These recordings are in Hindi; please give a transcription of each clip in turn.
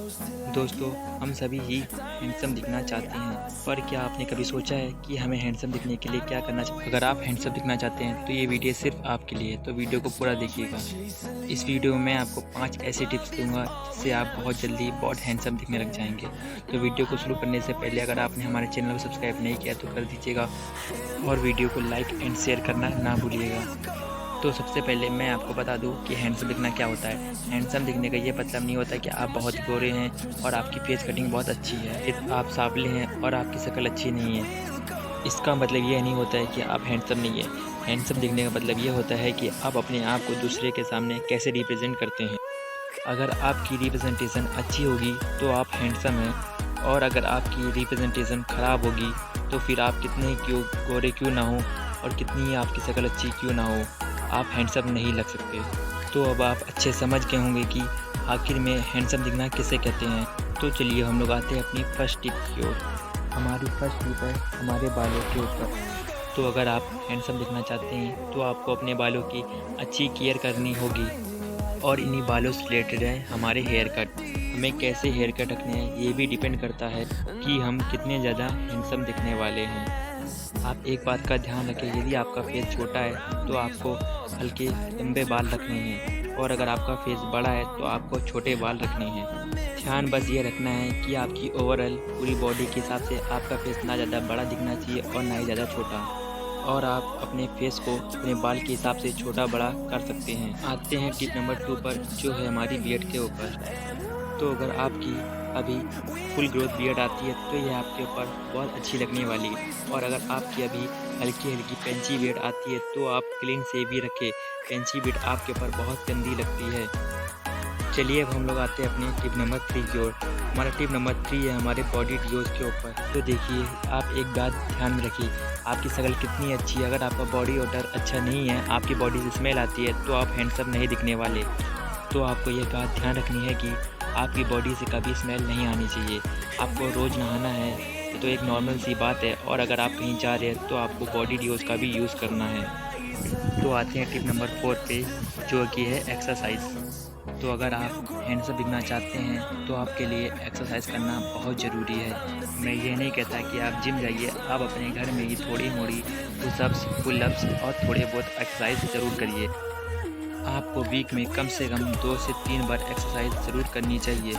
दोस्तों, हम सभी ही हैंडसम दिखना चाहते हैं, पर क्या आपने कभी सोचा है कि हमें हैंडसम दिखने के लिए क्या करना चाहिए? अगर आप हैंडसम दिखना चाहते हैं तो ये वीडियो सिर्फ आपके लिए है, तो वीडियो को पूरा देखिएगा। इस वीडियो में मैं आपको 5 ऐसे टिप्स दूंगा जिससे आप बहुत जल्दी बहुत हैंडसम दिखने लग जाएंगे। तो वीडियो को शुरू करने से पहले अगर आपने हमारे चैनल को सब्सक्राइब नहीं किया तो कर दीजिएगा और वीडियो को लाइक एंड शेयर करना ना भूलिएगा। तो सबसे पहले मैं आपको बता दूं कि हैंडसम दिखना क्या होता है। हैंडसम दिखने का ये मतलब नहीं होता कि आप बहुत गोरे हैं और आपकी फेस कटिंग बहुत अच्छी है, फिर आप सांवले हैं और आपकी शक्ल अच्छी नहीं है। इसका मतलब ये नहीं होता है कि आप हैंडसम नहीं है। हैंडसम दिखने का मतलब ये होता है कि आप अपने आप को दूसरे के सामने कैसे रिप्रेजेंट करते हैं। अगर आपकी रिप्रेजेंटेशन अच्छी होगी तो आप हैंडसम हैं, और अगर आपकी रिप्रेजेंटेशन ख़राब होगी तो फिर आप कितने क्यों गोरे क्यों ना हो और कितनी आपकी शक्ल अच्छी क्यों ना हो, आप हैंडसम नहीं लग सकते। तो अब आप अच्छे समझ गए होंगे कि आखिर में हैंडसम दिखना किसे कहते हैं। तो चलिए हम लोग आते हैं अपनी फर्स्ट टिप की ओर। हमारी फर्स्ट टिप है हमारे बालों के ऊपर। तो अगर आप हैंडसम दिखना चाहते हैं तो आपको अपने बालों की अच्छी केयर करनी होगी, और इन्हीं बालों से रिलेटेड है हमारे हेयर कट। हमें कैसे हेयर कट रखने हैं ये भी डिपेंड करता है कि हम कितने ज़्यादा हैंडसम दिखने वाले हैं। आप एक बात का ध्यान रखें, यदि आपका फेस छोटा है तो आपको हल्के लंबे बाल रखने हैं, और अगर आपका फेस बड़ा है तो आपको छोटे बाल रखने हैं। ध्यान बस ये रखना है कि आपकी ओवरऑल पूरी बॉडी के हिसाब से आपका फेस ना ज़्यादा बड़ा दिखना चाहिए और ना ही ज़्यादा छोटा, और आप अपने फेस को अपने बाल के हिसाब से छोटा बड़ा कर सकते हैं। आते हैं टिप नंबर 2 पर, जो है हमारी बियर्ड के ऊपर। तो अगर आपकी अभी फुल ग्रोथ बियर्ड आती है तो यह आपके ऊपर बहुत अच्छी लगने वाली है, और अगर आपकी अभी हल्की हल्की पेंची बियर्ड आती है तो आप क्लीन से भी रखें। पेंची बियर्ड आपके ऊपर बहुत गंदी लगती है। चलिए अब हम लोग आते हैं अपने टिप नंबर 3 की ओर। हमारा टिप नंबर 3 है हमारे बॉडी डिओज के ऊपर। तो देखिए, आप एक बात ध्यान में रखिए, आपकी शक्ल कितनी अच्छी है, अगर आपका बॉडी ओडर अच्छा नहीं है, आपकी बॉडी से स्मेल आती है तो आप हैंडसम नहीं दिखने वाले। तो आपको ये बात ध्यान रखनी है कि आपकी बॉडी से कभी स्मेल नहीं आनी चाहिए। आपको रोज़ नहाना है, ये तो एक नॉर्मल सी बात है, और अगर आप कहीं जा रहे हैं तो आपको बॉडी डिओज का भी यूज़ करना है। तो आते हैं टिप नंबर 4 पे, जो कि है एक्सरसाइज। तो अगर आप हैंडसम दिखना चाहते हैं तो आपके लिए एक्सरसाइज करना बहुत ज़रूरी है। मैं ये नहीं कहता कि आप जिम जाइए, आप अपने घर में ही थोड़ी मोड़ी पुशअप्स, पुलअप्स और थोड़े बहुत एक्सरसाइज ज़रूर करिए। आपको वीक में कम से कम 2 से 3 बार एक्सरसाइज ज़रूर करनी चाहिए।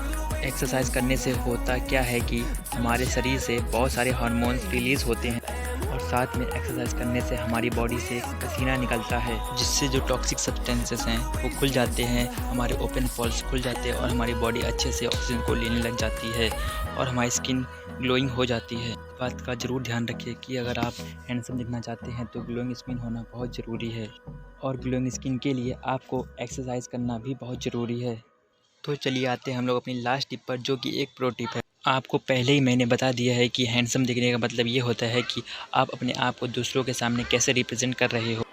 एक्सरसाइज करने से होता क्या है कि हमारे शरीर से बहुत सारे हार्मोन्स रिलीज़ होते हैं, और साथ में एक्सरसाइज करने से हमारी बॉडी से पसीना निकलता है, जिससे जो टॉक्सिक सब्सटेंसेस हैं वो खुल जाते हैं, हमारे ओपन पोर्स खुल जाते हैं और हमारी बॉडी अच्छे से ऑक्सीजन को लेने लग जाती है, और हमारी स्किन ग्लोइंग हो जाती है। बात का ज़रूर ध्यान रखिए कि अगर आप हैंडसम दिखना चाहते हैं तो ग्लोइंग स्किन होना बहुत ज़रूरी है, और ग्लोइंग स्किन के लिए आपको एक्सरसाइज करना भी बहुत ज़रूरी है। तो चलिए आते हैं हम लोग अपनी लास्ट टिप पर, जो कि एक प्रो टिप है। आपको पहले ही मैंने बता दिया है कि हैंडसम दिखने का मतलब ये होता है कि आप अपने आप को दूसरों के सामने कैसे रिप्रेजेंट कर रहे हो।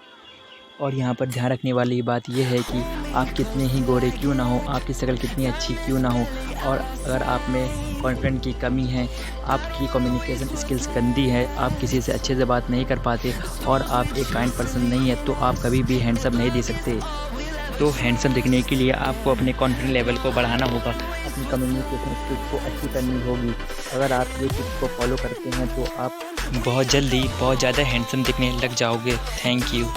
और यहाँ पर ध्यान रखने वाली बात यह है कि आप कितने ही गोरे क्यों ना हो, आपकी शक्ल कितनी अच्छी क्यों ना हो, और अगर आप में कॉन्फिडेंस की कमी है, आपकी कम्युनिकेशन स्किल्स गंदी है, आप किसी से अच्छे से बात नहीं कर पाते, और आप एक काइंड पर्सन नहीं है, तो आप कभी भी हैंडसम नहीं दिख सकते। तो हैंडसम दिखने के लिए आपको अपने कॉन्फिडेंस लेवल को बढ़ाना होगा, अपनी कम्युनिकेशन स्किल्स को अच्छी करनी होगी। अगर आप ये टिप्स को फॉलो करते हैं तो आप बहुत जल्दी बहुत ज़्यादा हैंडसम दिखने लग जाओगे। Thank you.